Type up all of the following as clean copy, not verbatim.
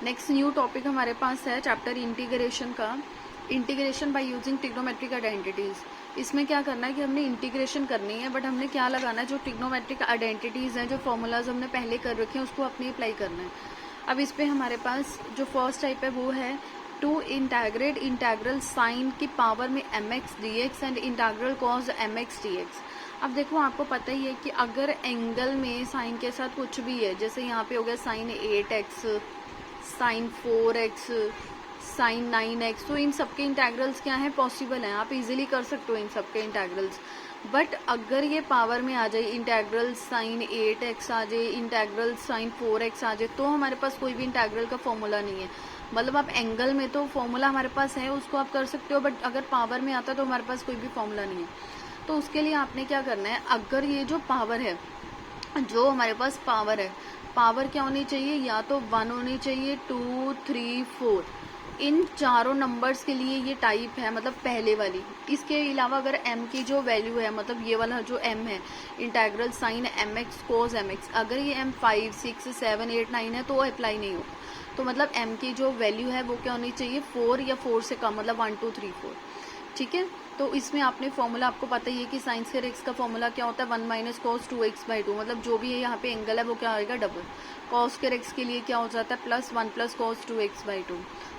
Next new topic हमारे पास है chapter integration का, integration by using trigonometric identities. इसमें क्या करना है कि हमने इंटीग्रेशन करनी है, बट हमने क्या लगाना है, जो ट्रिग्नोमेट्रिक आइडेंटिटीज हैं, जो फॉर्मूलाज हमने पहले कर रखे हैं उसको अपनी अप्लाई करना है। अब इस पे हमारे पास जो फर्स्ट टाइप है वो है टू इंटेग्रेट इंटेग्रल साइन की पावर में mx dx and integral cos mx dx। अब देखो आपको पता ही है कि अगर एंगल में साइन के साथ कुछ भी है, जैसे यहाँ पे हो गया sign 8x, sign 4x, sign 9x, तो इन सबके इंटेग्रल्स क्या है, पॉसिबल हैं, आप इजीली कर सकते हो इन सबके इंटेग्रल्स। बट अगर ये पावर में आ जाए, इंटेग्रल साइन 8x आ जाए, इंटेग्रल साइन 4x आ जाए, तो हमारे पास कोई भी इंटेग्रल का फॉर्मूला नहीं है। मतलब आप एंगल में तो फॉर्मूला हमारे पास है, उसको आप कर सकते हो, बट अगर पावर में आता है तो हमारे पास कोई भी फॉर्मूला नहीं है। तो उसके लिए आपने क्या करना है, अगर ये जो पावर है, जो हमारे पास पावर है, पावर क्या होनी चाहिए, या तो 1 होनी चाहिए, 2, 3, 4, इन चारों नंबर्स के लिए ये टाइप है, मतलब पहले वाली। इसके अलावा अगर m की जो वैल्यू है, मतलब ये वाला जो m है, इंटेग्रल साइन mx कोस mx, अगर ये m 5, 6, 7, 8, 9 है तो अप्लाई नहीं होगा। तो मतलब m की जो वैल्यू है वो क्या होनी चाहिए, 4 या 4 से कम, मतलब 1, 2, 3, 4। ठीक है, तो इसमें आपने फॉर्मूला, आपको पता ही है कि साइन स्क्वायर एक्स का फॉर्मूला क्या होता है, 1 माइनस कॉस 2x/2, मतलब जो भी है यहाँ पे एंगल है वो क्या आएगा, डबल। कॉस स्क्वायर एक्स के लिए क्या हो जाता है, +1 प्लस कॉस 2x/2।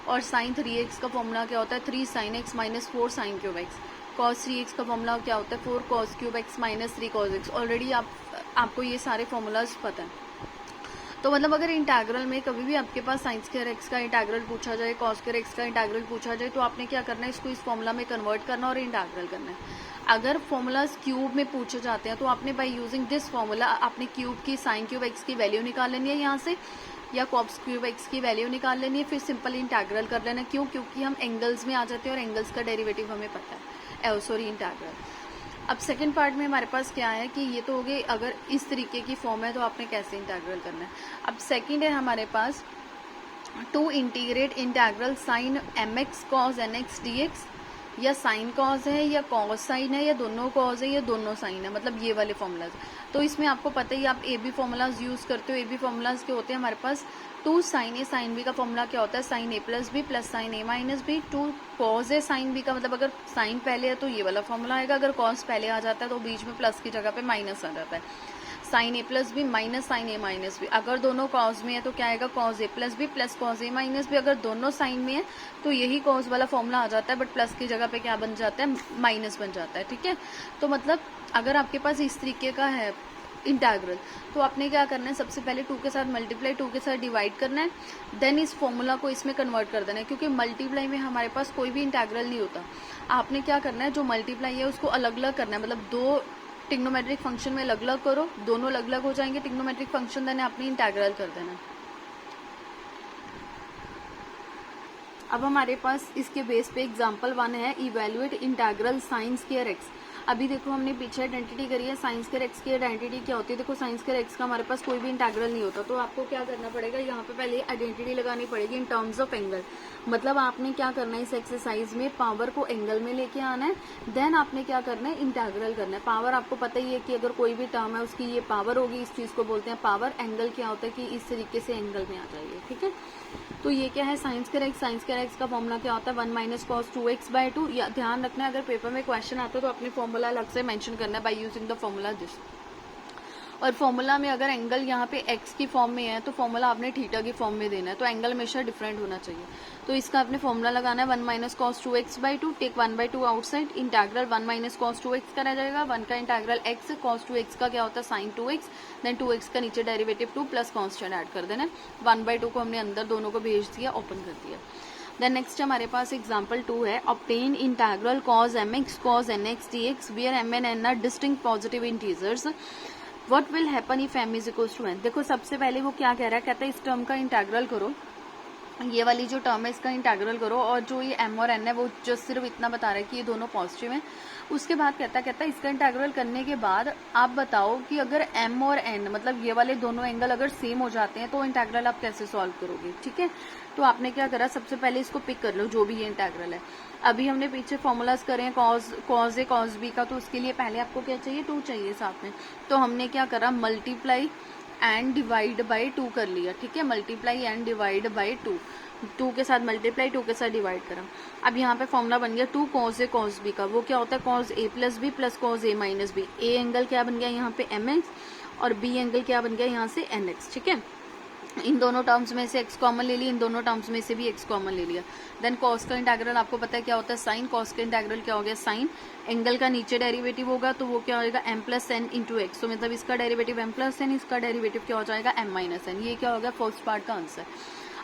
और साइन 3x का फॉर्मूला क्या होता है, 3 sine x minus 4 sine cube x. Cos 3x का फॉर्मूला क्या होता है, 4 cos cube x minus 3 cos x. Already आपको ये सारे फॉर्मूलाज पता है। तो मतलब अगर इंटेग्रल में कभी भी आपके पास साइन स्क्वायर एक्स का इंटेग्रल पूछा जाए, कॉस स्क्वायर एक्स का इंटेग्रल पूछा जाए, तो आपने क्या करना है, इसको इस फॉर्मूला में कन्वर्ट करना और इंटेग्रल करना है। अगर फॉर्मूलाज क्यूब में पूछे जाते हैं तो आपने बाय यूजिंग दिस फॉर्मूला आपने क्यूब की साइन क्यूब एक्स की वैल्यू निकाल लेनी है यहाँ से, या कॉस क्यूब एक्स की वैल्यू निकाल लेनी है, फिर सिंपल इंटेग्रल कर लेना। क्यों, क्योंकि हम एंगल्स में आ जाते हैं और एंगल्स का डेरिवेटिव हमें पता है, सॉरी इंटेग्रल। अब सेकंड पार्ट में हमारे पास क्या है कि ये तो हो गई, अगर इस तरीके की फॉर्म है तो आपने कैसे इंटेग्रल करना है। अब सेकंड है हमारे पास to integrate integral sine mx cos nx dx, या साइन कॉज है या कॉस साइन है या दोनों कॉज है या दोनों साइन है, मतलब ये वाले फॉर्मूलाज। तो इसमें आपको पता ही, आप ए बी फॉर्मूलाज यूज करते हो। ए बी फॉर्मूलाज के होते हैं हमारे पास, 2 साइन ए साइन बी का फॉर्मूला क्या होता है, sign A plus B plus sine A minus B. 2 cause A sine B का मतलब अगर साइन पहले है तो ये वाला फॉर्मूला आएगा, अगर कॉस पहले आ जाता है तो बीच में प्लस की जगह पे माइनस आ जाता है। Sign A plus B minus sign A minus B, अगर दोनों कॉज में है तो क्या आएगा, कॉज ए प्लस बी प्लस कॉज ए माइनस बी। अगर दोनों साइन में है तो यही कॉज वाला फॉर्मूला आ जाता है, बट प्लस की जगह पे क्या बन जाता है, माइनस बन जाता है। ठीक है, तो मतलब अगर आपके पास इस तरीके का है इंटेग्रल, तो आपने क्या करना है, सबसे पहले 2 के साथ मल्टीप्लाई, 2 के साथ डिवाइड करना है, देन इस फॉर्मूला को इसमें कन्वर्ट कर देना है। क्योंकि मल्टीप्लाई में हमारे पास कोई भी इंटेग्रल नहीं होता, आपने क्या करना है, जो मल्टीप्लाई है उसको अलग अलग करना है, मतलब 2 ट्रिग्नोमेट्रिक फंक्शन में अलग अलग करो, दोनों अलग अलग हो जाएंगे ट्रिग्नोमेट्रिक फंक्शन, देन आपने इंटेग्रल कर देना। अब हमारे पास इसके बेस पे एग्जांपल 1 है, evaluate integral sine square x. अभी देखो हमने पीछे आइडेंटिटी करी है, साइन स्क्वायर एक्स की आइडेंटिटी क्या होती है, देखो साइन स्क्वायर एक्स का हमारे पास कोई भी इंटेग्रल नहीं होता, तो आपको क्या करना पड़ेगा, यहाँ पे पहले आइडेंटिटी लगानी पड़ेगी इन टर्म्स ऑफ एंगल। मतलब आपने क्या करना है, इस एक्सरसाइज में पावर को एंगल में लेके आना है, देन आपने क्या करना है, इंटेग्रल करना है। पावर आपको पता ही है कि अगर कोई भी टर्म है उसकी ये पावर होगी, इस चीज को बोलते हैं पावर। एंगल क्या होता है कि इस तरीके से एंगल में आ जाइए। ठीक है, तो ये क्या है, sine square x. Sine square x का फॉर्मूला क्या होता है, 1 माइनस कॉस 2x/2। या ध्यान रखना है, अगर पेपर में क्वेश्चन आता है तो अपने फॉर्मूला अलग से मेंशन करना है by using the formula this. और फॉर्मूला में अगर एंगल यहाँ पे एक्स की फॉर्म में है तो फॉर्मूला आपने थीटा की फॉर्म में देना है, तो एंगल हमेशा डिफरेंट होना चाहिए। तो इसका आपने फॉर्मूला लगाना है, 1 minus cos 2x/2, take 1/2 outside, integral 1 minus cos 2x का रह जाएगा, 1 का इंटेग्रल x, कॉस 2x का क्या होता है साइन 2x, देन 2x का नीचे डेरिवेटिव 2 प्लस कॉन्स्टेंट ऐड कर देना। 1/2 को हमने अंदर दोनों को भेज दिया, ओपन कर दिया। देन नेक्स्ट हमारे पास एग्जांपल 2 है, obtain integral cos mx cos nx dx where m and n are distinct positive integers, what will happen if m is equal to n। देखो सबसे पहले वो क्या कह रहा है, कहता है इस टर्म का इंटेग्रल करो, ये वाली जो टर्म है इसका इंटेग्रल करो, और जो ये m और n है वो जस्ट सिर्फ इतना बता रहा है कि ये दोनों पॉजिटिव हैं। उसके बाद कहता है इसका इंटेग्रल करने के बाद आप बताओ कि अगर m और n मतलब ये वाले दोनों एंगल अगर सेम हो जाते हैं तो इंटेग्रल आप कैसे सॉल्व करोगे। ठीक है, तो आपने क्या करा, सबसे पहले इसको पिक कर लो जो भी ये इंटेग्रल है। अभी हमने पीछे फॉर्मूलाज करे हैं कॉज ए कॉज बी का, तो उसके लिए पहले आपको क्या चाहिए, 2 चाहिए साथ में। तो हमने क्या करा, मल्टीप्लाई एंड डिवाइड बाई 2 कर लिया, ठीक है, मल्टीप्लाई एंड डिवाइड बाई 2, 2 के साथ मल्टीप्लाई 2 के साथ डिवाइड करा। अब यहाँ पे फॉर्मूला बन गया 2 cos A cos B का, वो क्या होता है cos A plus B plus cos A minus B. A angle क्या बन गया यहाँ पे mx और बी एंगल क्या बन गया यहाँ से nx, ठीक है। इन दोनों टर्म्स में से x कॉमन ले लिया, इन दोनों टर्म्स में से भी x कॉमन ले लिया। देन कॉस का इंटेग्रल आपको पता है क्या होता है साइन, कॉस का इंटेग्रल क्या हो गया साइन, एंगल का नीचे डेरिवेटिव होगा तो वो क्या होगा m plus n into x, तो मतलब इसका डेरिवेटिव m प्लस एन, इसका डेरिवेटिव क्या हो जाएगा m माइनस एन। ये क्या हो गया फर्स्ट पार्ट का आंसर।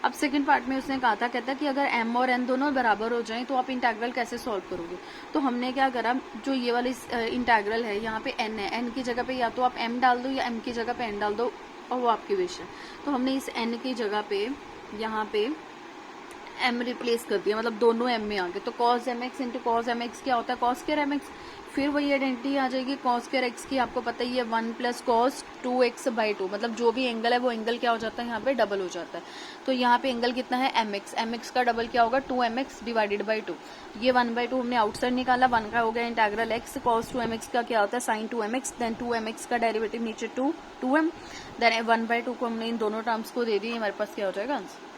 अब सेकंड पार्ट में उसने कहा था, कहता कि अगर m और n दोनों बराबर हो जाएं तो आप इंटेग्रल कैसे सॉल्व करोगे। तो हमने क्या करा, जो ये वाली इंटेग्रल है यहाँ पे n है, n की जगह पे या तो आप m डाल दो या m की जगह पे n डाल दो और वो आपकी विश है। तो हमने इस n की जगह पे यहाँ पे m रिप्लेस कर दिया, मतलब दोनों m में आ गए। तो cos mx into cos mx क्या होता है cos स्क्वायर mx, फिर वही आइडेंटिटी आ जाएगी cos स्क्वायर x की, आपको पता ही है 1 प्लस cos 2x बाई 2, मतलब जो भी एंगल है वो एंगल क्या हो जाता है यहाँ पे डबल हो जाता है। तो यहाँ पे एंगल कितना है mx, mx का डबल क्या होगा 2mx डिवाइडेड बाई 2, ये 1/2 हमने आउटसाइड निकाला, 1 का हो गया इंटेग्रल x, cos 2mx का क्या होता है sin 2mx, देन 2mx का डेरिवेटिव नीचे 2m, देन 1/2 को हमने इन दोनों टर्म्स को दे दिए, हमारे पास क्या हो जाएगा आंसर।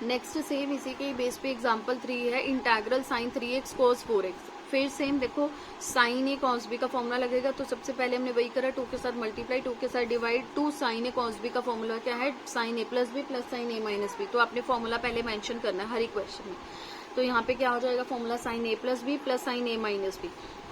नेक्स्ट सेम इसी के बेस पे एग्जांपल 3 है, integral sign 3x cos 4x। फिर सेम देखो साइन ए cos b का फॉर्मूला लगेगा, तो सबसे पहले हमने वही करा 2 के साथ मल्टीप्लाई 2 के साथ डिवाइड, 2 साइन ए cos b का फॉर्मूला क्या है sign A plus B plus sine A minus B. तो आपने फॉर्मूला पहले मेंशन करना है हर एक क्वेश्चन में। तो यहाँ पे क्या हो जाएगा formula sine A plus B plus sine A minus B,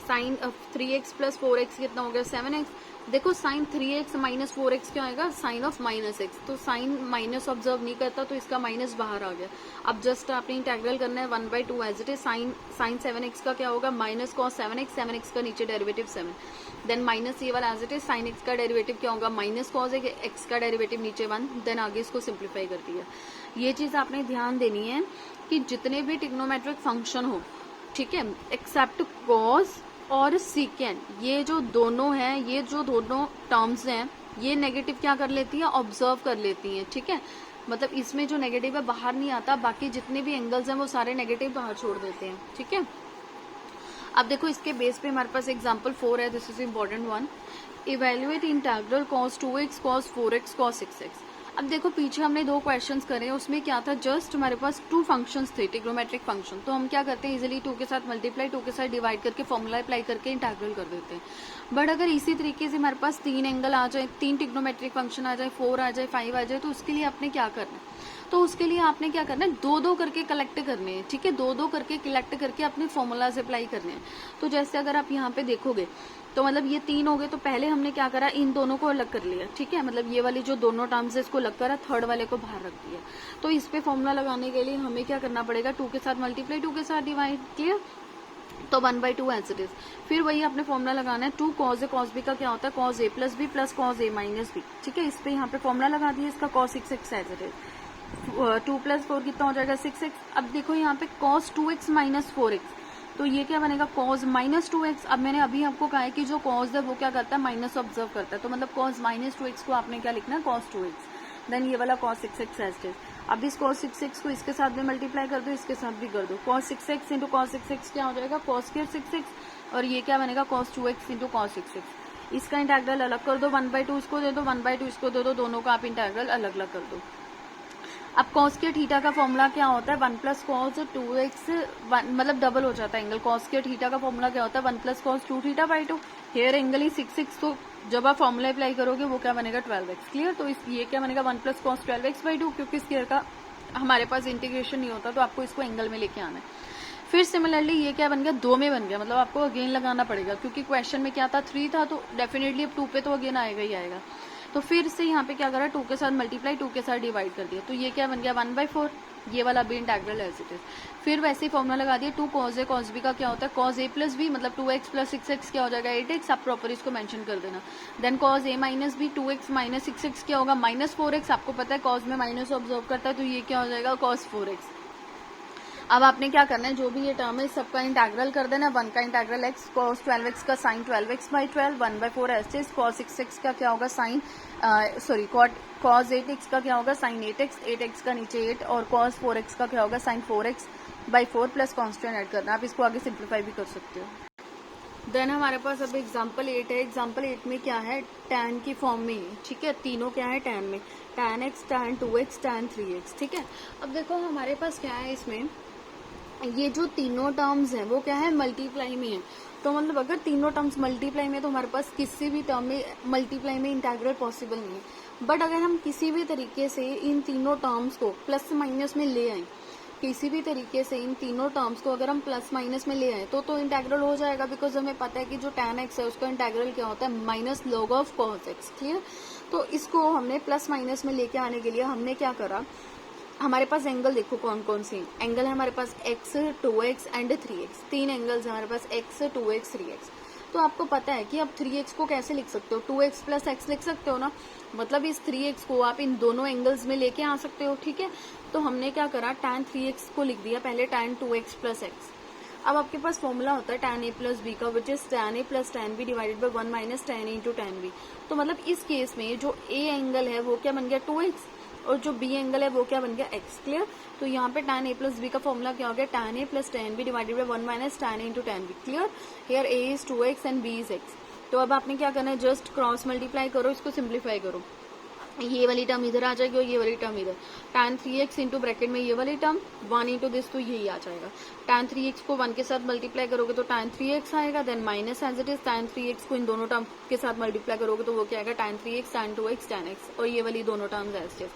sine 3x plus 4x कितना हो गया 7x। देखो साइन 3x माइनस 4x क्या आएगा साइन ऑफ माइनस x, तो साइन माइनस ऑब्जर्व नहीं करता तो इसका माइनस बाहर आ गया। अब जस्ट आपने इंटेग्रल करना है 1/2 as it is, sign 7x का क्या होगा माइनस कॉस 7x, 7x का नीचे डेरिवेटिव 7, देन माइनस ये वाला as it is, sine x का डेरिवेटिव क्या होगा माइनस कॉस x का डेरिवेटिव नीचे 1, देन आगे इसको सिंप्लीफाई कर दिया। ये चीज आपने ध्यान देनी है कि जितने भी ट्रिग्नोमेट्रिक फंक्शन हो, ठीक है, एक्सेप्ट कॉस और सीकेंड, ये जो दोनों हैं, ये जो दोनों टर्म्स हैं, ये नेगेटिव क्या कर लेती है ऑब्जर्व कर लेती हैं, ठीक है, मतलब इसमें जो नेगेटिव है बाहर नहीं आता, बाकी जितने भी एंगल्स हैं वो सारे नेगेटिव बाहर छोड़ देते हैं, ठीक है। अब देखो इसके बेस पे हमारे पास एग्जांपल 4 है, this is important one, evaluate integral cos 2x cos 4x cos 6x। अब देखो पीछे हमने 2 क्वेश्चंस करे, उसमें क्या था जस्ट हमारे पास 2 फंक्शंस थे ट्रिग्नोमेट्रिक फंक्शन, तो हम क्या करते हैं इजीली 2 के साथ मल्टीप्लाई 2 के साथ डिवाइड करके फॉर्मूला अप्लाई करके इंटेग्रल कर देते हैं। बट अगर इसी तरीके से हमारे पास 3 एंगल आ जाए, 3 ट्रिग्नोमेट्रिक फंक्शन आ जाए, 4 आ जाए, 5 आ जाए, तो उसके लिए आपने क्या करना है, तो उसके लिए आपने क्या करना है 2-2 करके कलेक्ट करने हैं, ठीक है, 2-2 करके कलेक्ट करके अपने फॉर्मूलाज अप्लाई करने हैं। तो जैसे अगर आप यहाँ पे देखोगे तो मतलब ये 3 हो गए, तो पहले हमने क्या करा इन दोनों को अलग कर लिया, ठीक है, मतलब ये वाली जो दोनों टर्म्स है इसको अलग करा, थर्ड वाले को बाहर रख दिया। तो इस पे फॉर्मूला लगाने के लिए हमें क्या करना पड़ेगा 2 के साथ मल्टीप्लाई 2 के साथ डिवाइड किया, तो 1/2 एज इट इज। फिर वही आपने फॉर्मूला लगाना है 2 cos a cos b का क्या होता है cos a plus B plus cos a minus b, ठीक है, इस पे यहाँ पे फॉर्मूला लगा दिया इसका cos 6x as it is, 2 plus 4 कितना हो जाएगा 6x। अब देखो यहाँ पे cos 2x माइनस 4x, तो ये क्या बनेगा cos माइनस 2x। अब मैंने अभी आपको कहा है कि जो cos है वो क्या करता है माइनस ऑब्जर्व करता है, तो मतलब cos माइनस 2x को आपने क्या लिखना है cos 2x, देन ये वाला cos 6x as it is. अब इस cos 6x को इसके साथ भी मल्टीप्लाई कर दो, इसके साथ भी कर दो, cos 6x into cos 6x क्या हो जाएगा cos स्क्वायर 6x, और ये क्या बनेगा cos 2x into cos 6x। इसका इंटेग्रल अलग कर दो, 1/2 इसको दे दो, 1/2 इसको दे दो, दोनों का आप इंटेग्रल अलग अलग कर दो। अब cos के थीटा का फॉर्मूला क्या होता है 1 प्लस cos 2x, मतलब डबल हो जाता है एंगल, cos के थीटा का फॉर्मूला क्या होता है 1 plus cos 2 theta by 2, here angle ही 6 तो जब आप फॉर्मूला अप्लाई करोगे वो क्या बनेगा 12x, क्लियर। तो ये क्या बनेगा 1 प्लस cos 12x बाई 2, क्योंकि स्क्वायर का हमारे पास इंटीग्रेशन नहीं होता तो आपको इसको एंगल में लेके आना है। फिर सिमिलरली ये क्या बन गया 2 में बन गया, मतलब आपको अगेन लगाना पड़ेगा, क्योंकि क्वेश्चन में क्या था 3 था, तो डेफिनेटली अब 2 पे तो अगेन आएगा ही आएगा। तो फिर से यहाँ पे क्या करा 2 के साथ मल्टीप्लाई 2 के साथ डिवाइड कर दिया, तो ये क्या बन गया 1/4, ये वाला भी इंटेग्रल एज इट इज। फिर वैसे ही फॉर्मूला लगा दिया 2 cos a cos b का क्या होता है cos a प्लस b, मतलब 2x प्लस 6x क्या हो जाएगा 8x, आप प्रॉपर इसको मेंशन कर देना। Then cos a minus b 2x minus 6x क्या होगा माइनस 4x, आपको पता है cos में माइनस ऑब्जर्व करता है, तो ये क्या हो जाएगा cos 4x। अब आपने क्या करना है जो भी ये टर्म है सबका इंटेग्रल कर देना, 1 का इंटेग्रल x cos 12x का साइन 12x बाई 12, 1/4 ऐसे cos 6x का क्या होगा साइन cos 8x का क्या होगा साइन 8x, 8x का नीचे 8, और cos 4x का क्या होगा sine 4x by 4 plus constant add करना, आप इसको आगे सिंप्लीफाई भी कर सकते हो। देन हमारे पास अब एग्जाम्पल 8 है। एग्जाम्पल 8 में क्या है, tan की फॉर्म में है, ठीक है, तीनों क्या है tan में, tan x, tan 2x, tan 3x, ठीक है। अब देखो हमारे पास क्या है, इसमें ये जो तीनों टर्म्स हैं वो क्या है, मल्टीप्लाई में है। तो मतलब अगर तीनों टर्म्स मल्टीप्लाई में, तो हमारे पास किसी भी टर्म में मल्टीप्लाई में इंटीग्रल पॉसिबल नहीं है। बट अगर हम किसी भी तरीके से इन तीनों टर्म्स को प्लस माइनस में ले आए, किसी भी तरीके से इन तीनों टर्म्स को अगर हम प्लस माइनस में ले आए तो इंटीग्रल हो जाएगा, बिकॉज हमें पता है कि जो tan x है उसका इंटीग्रल क्या होता है, minus log of cos x, clear. तो इसको हमने प्लस माइनस में लेके आने के लिए हमने क्या करा, हमारे पास एंगल देखो कौन कौन से एंगल है हमारे पास, x, 2x एंड 3x, तीन एंगल्स हमारे पास, x, 2x, 3x। तो आपको पता है कि अब 3x को कैसे लिख सकते हो, 2x प्लस x लिख सकते हो ना, मतलब इस 3x को आप इन दोनों एंगल्स में लेके आ सकते हो, ठीक है। तो हमने क्या करा, tan 3x को लिख दिया पहले tan 2x प्लस x। अब आपके पास फॉर्मूला होता है tan a प्लस b का, which is tan a plus tan b divided by 1 minus tan a into tan b। तो मतलब इस केस में जो a एंगल है वो क्या बन गया 2x, और जो b एंगल है वो क्या बन गया x, क्लियर। तो यहाँ पे tan a प्लस b का फॉर्मूला क्या हो गया, tan a plus tan b divided by 1 minus tan a into tan b, clear. Here a is 2x and b is x। तो अब आपने क्या करना है, जस्ट क्रॉस मल्टीप्लाई करो, इसको सिंप्लीफाई करो, ये वाली टर्म इधर आ जाएगी और ये वाली टर्म इधर, tan 3x इंटू ब्रैकेट में ये वाली टर्म 1 इंटू दिस, तो यही आ जाएगा। tan 3x को 1 के साथ मल्टीप्लाई करोगे तो tan 3x आएगा, then minus as it is tan 3x को इन दोनों टर्म के साथ मल्टीप्लाई करोगे तो वो क्या आएगा, tan 3x, tan 2x, tan x, और ये वाली दोनों टर्म्स एज इट इज।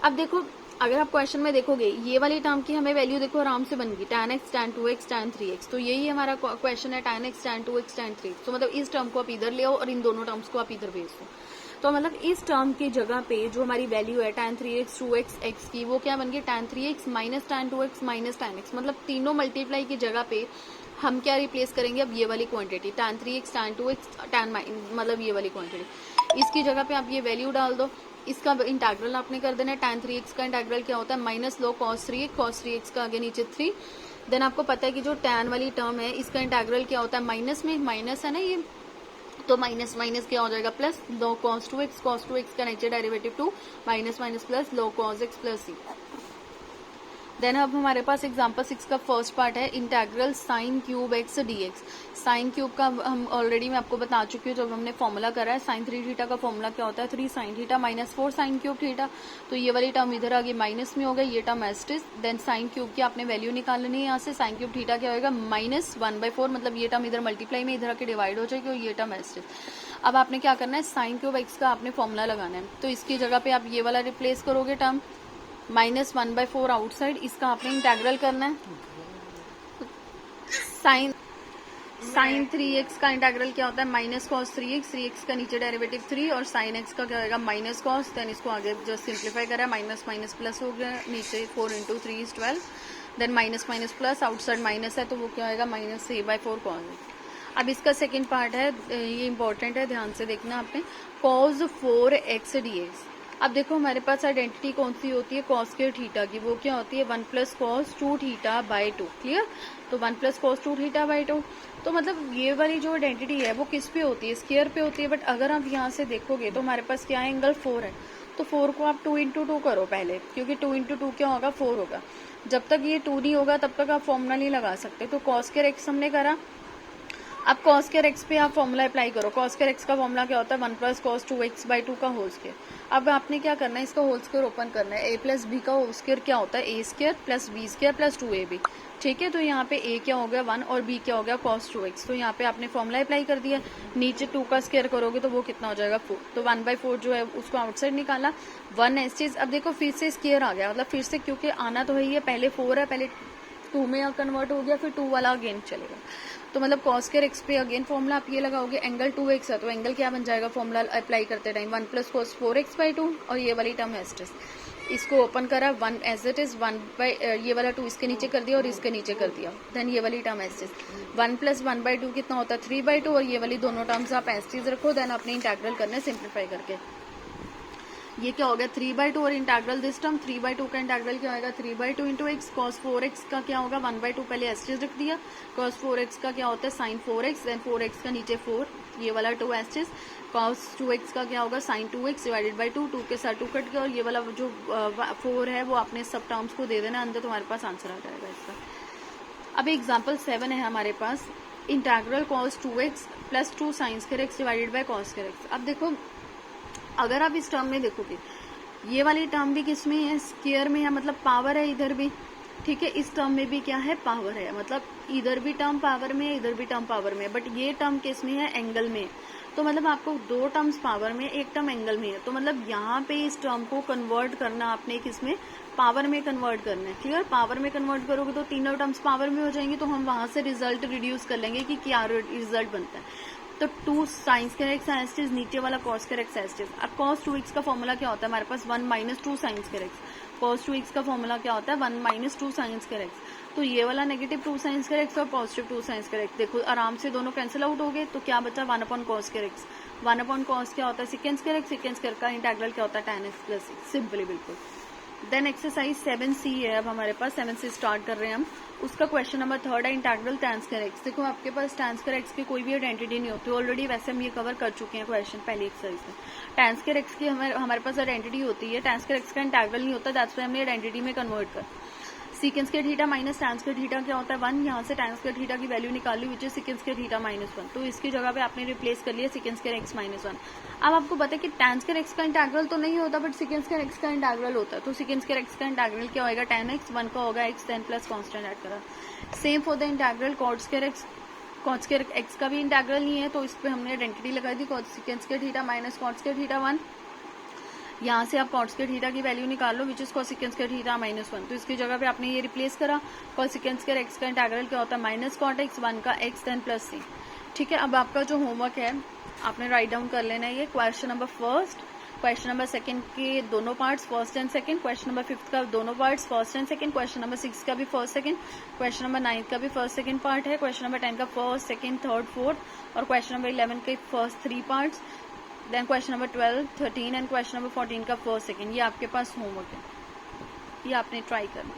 अब देखो अगर आप क्वेश्चन में देखोगे ये वाली टर्म की हमें वैल्यू देखो आराम से बन गई, tan x, tan 2x, tan 3x। तो यही हमारा क्वेश्चन है, tan x, tan 2x, tan 3x। तो मतलब इस टर्म को आप इधर ले आओ और इन दोनों टर्म्स को आप इधर भेज दो। तो मतलब इस टर्म की जगह पे जो हमारी वैल्यू है tan 3x, 2x, x की, वो क्या बन गई, tan 3x minus tan 2x minus tan x। मतलब तीनों मल्टीप्लाई की जगह पे हम क्या रिप्लेस करेंगे, अब ये वाली quantity tan 3x, tan 2x, tan मतलब ये वाली क्वांटिटी, इसकी जगह पे आप ये वैल्यू डाल दो। इसका इंटीग्रल आपने कर देना है, tan 3x का इंटीग्रल क्या होता है, माइनस लो cos 3x का आगे नीचे 3। देन आपको पता है कि जो tan वाली टर्म है इसका इंटीग्रल क्या होता है, माइनस में, माइनस है ना ये, तो माइनस माइनस क्या हो जाएगा, प्लस लो cos 2x का नीचे डेरिवेटिव 2, माइनस माइनस प्लस लो cos x प्लस c। देन अब हमारे पास एग्जांपल 6 का फर्स्ट पार्ट है, integral sin cube x dx। Sine cube का हम ऑलरेडी मैं आपको बता चुकी हूँ जब हमने फॉर्मूला करा है, sin 3 थीटा का फॉर्मूला क्या होता है, 3 sin theta minus 4 sin cube theta. तो ये वाली टर्म इधर आ गई, माइनस में हो गई, ये term as it is. Then sine cube की आपने वैल्यू निकालनी है यहाँ से, sin क्यूब थीटा क्या होगा, माइनस 1/4, मतलब ये टर्म इधर मल्टीप्लाई में इधर आके डिवाइड हो जाएगी और ये टर्म एज इट इज। अब आपने क्या करना है, sin क्यूब x का आपने फॉर्मूला लगाना है, तो इसकी जगह पे आप ये वाला रिप्लेस करोगे टर्म, माइनस 1/4 आउटसाइड, इसका आपने इंटीग्रल करना है। साइन 3x का इंटीग्रल क्या होता है, माइनस कॉस 3x का नीचे डेरिवेटिव 3, और साइन x का क्या होगा, माइनस कॉस। देन इसको आगे जो सिंप्लीफाई करा है, माइनस माइनस प्लस हो गया, नीचे 4 into 3 is 12। Then minus minus plus, outside minus है तो वो क्या होगा, माइनस 3/4 कॉस। अब इसका सेकेंड पार्ट है, ये इंपॉर्टेंट है, ध्यान से देखना आपने, कॉस 4x dx। अब देखो हमारे पास आइडेंटिटी कौन सी होती है, कॉस स्क्वायर थीटा की, वो क्या होती है 1 plus cos 2 theta by 2, clear. तो 1 प्लस कॉस 2 थीटा बाई 2। तो मतलब ये वाली जो आइडेंटिटी है वो किस पे होती है, स्क्वायर पे होती है। बट अगर आप यहाँ से देखोगे तो हमारे पास क्या है, एंगल 4 है, तो 4 को आप 2 इंटू 2 करो पहले, क्योंकि 2 इंटू 2 क्या होगा, 4 होगा। जब तक ये 2 नहीं होगा तब तक आप फॉर्मूला नहीं लगा सकते। तो कॉस स्क्वायर एक्स हमने करा, अब कॉस स्क्वायर एक्स पे आप फॉर्मूला अप्लाई करो। कॉस स्क्वायर एक्स का फॉर्मूला क्या होता है, 1 प्लस कॉस 2x बाई 2 का होल स्क्वायर। अब आपने क्या करना है, इसका होल स्क्वायर ओपन करना है। a प्लस बी का होल स्क्वायर क्या होता है, a square plus b square plus 2ab, ठीक है। तो यहाँ पे a क्या हो गया 1 और b क्या हो गया cos 2x। तो यहाँ पे आपने फॉर्मूला अप्लाई कर दिया, नीचे 2 का स्क्वायर करोगे तो वो कितना हो जाएगा 4। तो 1/4 जो है उसको आउटसाइड निकाला, 1 ऐसी चीज। अब देखो फिर से स्क्वायर आ गया, मतलब फिर से, क्योंकि आना तो है ही है, पहले 4 है, पहले 2 में कन्वर्ट हो गया, फिर 2 वाला अगेन चलेगा। तो मतलब कॉस स्क्वायर एक्स पे अगेन फॉर्मूला आप ये लगाओगे, एंगल 2x है तो एंगल क्या बन जाएगा, फॉर्मूला अप्लाई करते time 1 plus cos 4x by 2, और ये वाली टर्म एज इट इज। इसको ओपन करा, 1 एज इट इज, 1 बाई ये वाला 2 इसके नीचे कर दिया और इसके नीचे कर दिया। देन ये वाली term as it is, 1 plus 1/2 कितना होता है 3/2, और ये वाली दोनों टर्म्स आप एज इट इज रखो। देन आपने इंटीग्रल करना है सिंप्लीफाई करके, ये क्या हो गया 3/2, और इंटीग्रल दिस टर्म 3/2 का इंटीग्रल क्या होगा 3/2 इंटू एक्स। कॉस 4x का क्या होगा 1/2, पहले एस्टेज रख दिया। कॉस 4x का क्या होता है साइन 4x, देन 4x का नीचे 4, ये वाला 2 एस्टेज। कॉस 2x का क्या होगा साइन 2x डिवाइडेड बाई 2, 2 के साथ 2 कट गया, और ये वाला जो 4 है वो आपने सब टर्म्स को दे देना अंदर, तुम्हारे पास आंसर आ जाएगा इसका। अब एग्जाम्पल 7 है हमारे पास, integral cos 2x plus 2 sin square x divided by cos square x। अब देखो अगर आप इस टर्म में देखोगे ये वाली टर्म भी किस में है, स्क्वायर में है, मतलब पावर है इधर भी, ठीक है। इस टर्म में भी क्या है, पावर है, मतलब इधर भी टर्म पावर में है, इधर भी टर्म पावर में है, बट ये टर्म किस में है, एंगल में। तो मतलब आपको दो टर्म्स पावर में, एक टर्म एंगल में है, तो मतलब यहाँ पे इस टर्म को कन्वर्ट करना आपने किसमें, पावर में कन्वर्ट करना है। क्लियर, पावर में कन्वर्ट करोगे तो तीनों टर्म्स पावर में हो जाएंगे, तो हम वहां से रिजल्ट रिड्यूस कर लेंगे कि क्या रिजल्ट बनता है। तो 2 sin square x as it is, नीचे वाला cos square x as it is. अब cos 2x का फॉर्मूला क्या होता है हमारे पास, 1 minus 2 sin square x। cos 2x का फॉर्मूला क्या होता है, 1 माइनस 2 sin स्क्वायर x। तो ये वाला नेगेटिव 2 sin स्क्वायर x और पॉजिटिव 2 sin स्क्वायर x, देखो आराम से दोनों कैंसिल आउट हो गए, तो क्या बचा, 1 upon cos square x। 1 upon cos क्या होता है, second square x, second square का इंटीग्रल क्या होता है, tan x plus x, simply बिल्कुल। देन एक्सरसाइज 7C है, अब हमारे पास 7C स्टार्ट कर रहे हैं हम। उसका क्वेश्चन नंबर 3 है, इंटीग्रल tan स्क्वायर x। देखो आपके पास tan स्क्वायर x की कोई भी आइडेंटिटी नहीं होती ऑलरेडी, वैसे हम ये कवर कर चुके हैं क्वेश्चन पहली एक्सरसाइज में। tan स्क्वायर x की हमारे पास आइडेंटिटी होती है, tan स्क्वायर x का इंटीग्रल नहीं होता, दैट्स व्हाई हमने आइडेंटिटी में कन्वर्ट कर। Secant square theta minus tan square theta क्या होता है, 1। यहाँ से tan स्क्वायर थीटा की वैल्यू निकाल ली, which is secant square theta minus 1। तो इसकी जगह पे आपने रिप्लेस कर लिया सीकेंड स्क्वायर x माइनस 1। अब आपको पता है कि tan स्क्वायर x का इंटीग्रल तो नहीं होता, बट सीकेंड स्क्वायर x का इंटीग्रल होता है। तो सीकेंड स्क्वायर x का इंटीग्रल क्या होगा, tan x, 1 का होगा x, 10 प्लस कॉन्स्टेंट ऐड करा। Same for the integral cot square x। cot square x का भी इंटीग्रल नहीं है, तो इस पे हमने आइडेंटिटी लगाई थी, secant square theta minus cot square theta 1। यहाँ से आप cot स्क्वायर थीटा की वैल्यू निकाल लो, which is cosecant square theta minus 1। तो इसकी जगह पे आपने ये रिप्लेस करा, cosecant स्क्वायर x का इंटीग्रल क्या होता है, माइनस cot x, 1 का x, 10 प्लस c। ठीक है, अब आपका जो होमवर्क है आपने राइट डाउन कर लेना है ये question number first, question number second के दोनों parts, first and second, question number 5 का दोनों parts, first and second, question number 6 का भी फर्स्ट सेकंड, क्वेश्चन नंबर 9 का भी फर्स्ट सेकंड पार्ट है, क्वेश्चन नंबर 10 का फर्स्ट सेकंड थर्ड फोर्थ, और क्वेश्चन नंबर 11 के first 3 parts, then question number 12, 13 and question number 14 का फर्स्ट सेकंड। ये आपके पास होमवर्क है, ये आपने ट्राई करना।